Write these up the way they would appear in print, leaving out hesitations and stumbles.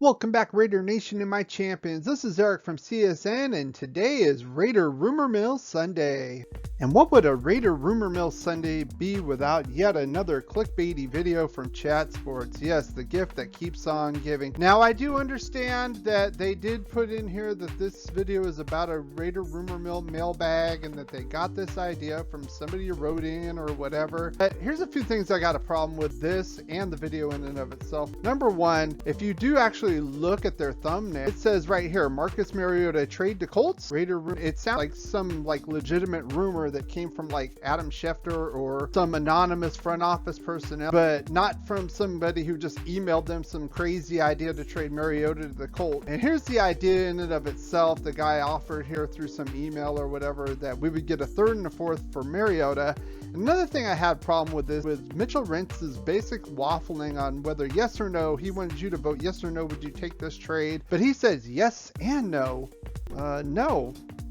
Welcome back, Raider Nation and my champions. This is Eric from CSN, and today is Raider Rumor Mill Sunday. And what would a Raider Rumor Mill Sunday be without yet another clickbaity video from Chat Sports? Yes, the gift that keeps on giving. Now, I do understand that they did put in here that this video is about a Raider Rumor Mill mailbag and that they got this idea from somebody who wrote in or whatever. But here's a few things I got a problem with this and the video in and of itself. Number one, if you do actually look at their thumbnail, it says right here, Marcus Mariota trade to Colts. It sounds like some legitimate rumor that came from Adam Schefter or some anonymous front office personnel, but not from somebody who just emailed them some crazy idea to trade Mariota to the Colts. And here's the idea in and of itself. The guy offered here through some email or whatever that we would get a third and a fourth for Mariota. Another thing I had a problem with this was Mitchell Rentz's basic waffling on whether yes or no. He wanted you to vote yes or no. Would you take this trade? But he says yes and no.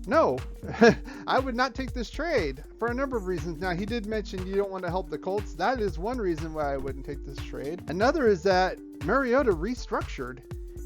No, I would not take this trade for a number of reasons. Now, he did mention you don't want to help the Colts. That is one reason why I wouldn't take this trade. Another is that Mariota restructured.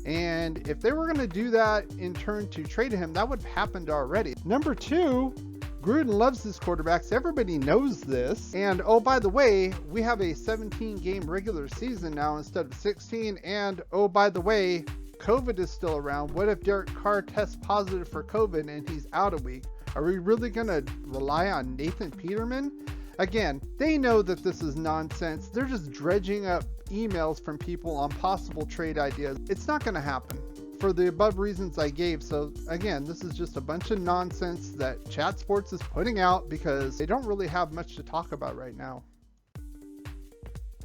And if they were going to do that in turn to trade him, that would have happened already. Number two, Gruden loves his quarterbacks. Everybody knows this. And oh, by the way, we have a 17-game regular season now instead of 16. And oh, by the way, COVID is still around. What if Derek Carr tests positive for COVID and he's out a week? Are we really going to rely on Nathan Peterman? Again, they know that this is nonsense. They're just dredging up emails from people on possible trade ideas. It's not going to happen for the above reasons I gave. So again, this is just a bunch of nonsense that Chat Sports is putting out because they don't really have much to talk about right now.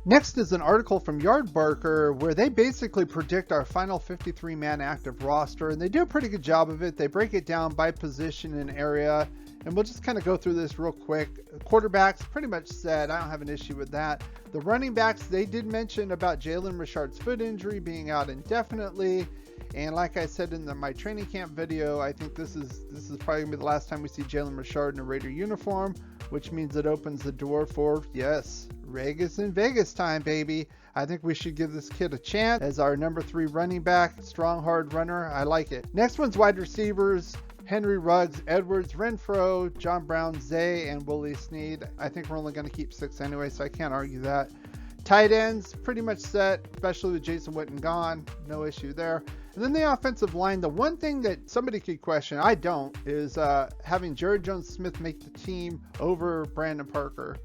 Next is an article from Yardbarker where they basically predict our final 53-man active roster, and they do a pretty good job of it. They break it down by position and area, and we'll just kind of go through this real quick. Quarterbacks, pretty much said. I don't have an issue with that. The running backs, they did mention about Jalen Richard's foot injury being out indefinitely. And like I said in my training camp video, I think this is probably going to be the last time we see Jalen Richard in a Raider uniform, which means it opens the door for, yes, Vegas in Vegas time, baby. I think we should give this kid a chance as our number 3 running back, strong, hard runner. I like it. Next one's wide receivers. Henry Ruggs, Edwards, Renfro, John Brown, Zay, and Willie Snead. I think we're only going to keep 6 anyway, so I can't argue that. Tight ends, pretty much set, especially with Jason Witten gone. No issue there. And then the offensive line, the one thing that somebody could question, I don't, is having Jared Jones-Smith make the team over Brandon Parker.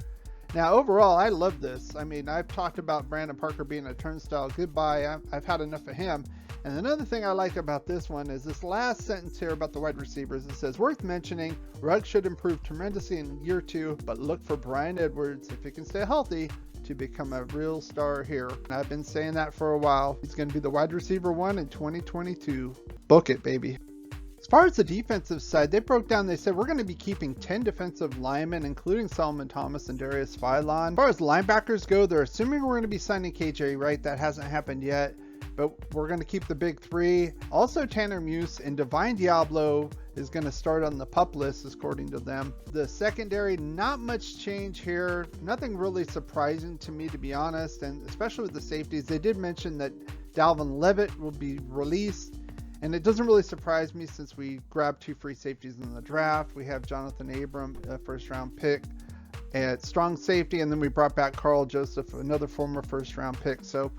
Now, overall, I love this. I mean, I've talked about Brandon Parker being a turnstile. Goodbye. I've had enough of him. And another thing I like about this one is this last sentence here about the wide receivers. It says, worth mentioning, Ruggs should improve tremendously in year 2, but look for Bryan Edwards, if he can stay healthy, to become a real star here. And I've been saying that for a while. He's going to be the wide receiver 1 in 2022. Book it, baby. As far as the defensive side, they broke down, they said we're going to be keeping 10 defensive linemen, including Solomon Thomas and Darius Philon. As far as linebackers go, they're assuming we're going to be signing KJ Wright. That hasn't happened yet, but we're going to keep the big 3. Also, Tanner Muse and Divine Diablo is going to start on the PUP list, according to them. The secondary, not much change here. Nothing really surprising to me, to be honest, and especially with the safeties. They did mention that Dalvin Levitt will be released. And it doesn't really surprise me since we grabbed 2 free safeties in the draft. We have Jonathan Abram, a first-round pick, at strong safety, and then we brought back Carl Joseph, another former first-round pick. So,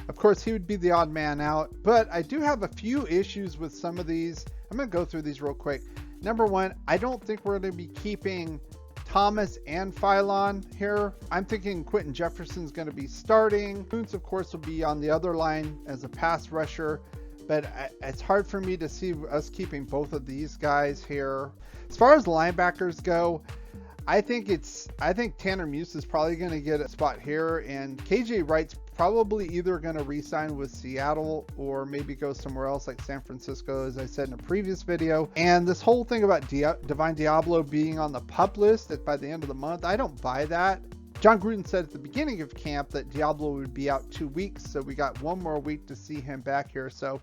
of course, he would be the odd man out. But I do have a few issues with some of these. I'm going to go through these real quick. Number one, I don't think we're going to be keeping Thomas and Philon here. I'm thinking Quentin Jefferson's going to be starting. Coons, of course, will be on the other line as a pass rusher. But it's hard for me to see us keeping both of these guys here. As far as linebackers go, I think Tanner Muse is probably going to get a spot here, and KJ Wright's probably either going to re-sign with Seattle or maybe go somewhere else like San Francisco, as I said in a previous video. And this whole thing about Divine Diablo being on the PUP list by the end of the month, I don't buy that. John Gruden said at the beginning of camp that Diablo would be out 2 weeks, so we got 1 more week to see him back here. So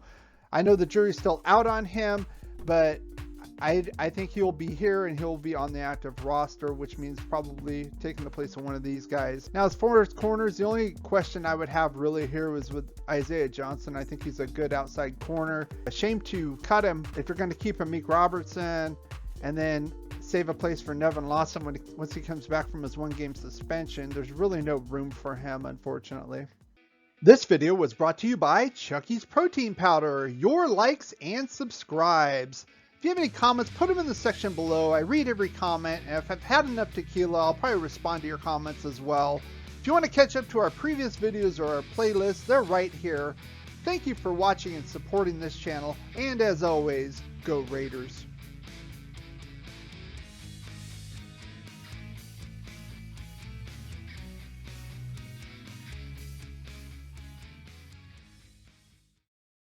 I know the jury's still out on him, but I think he'll be here and he'll be on the active roster, which means probably taking the place of one of these guys. Now, as far as corners, the only question I would have really here was with Isaiah Johnson. I think he's a good outside corner. A shame to cut him if you're going to keep Amik Robertson and then save a place for Nevin Lawson once he comes back from his 1-game suspension. There's really no room for him, unfortunately. This video was brought to you by Chucky's Protein Powder, your likes and subscribes. If you have any comments, put them in the section below. I read every comment, and if I've had enough tequila, I'll probably respond to your comments as well. If you want to catch up to our previous videos or our playlists, they're right here. Thank you for watching and supporting this channel, and as always, go Raiders.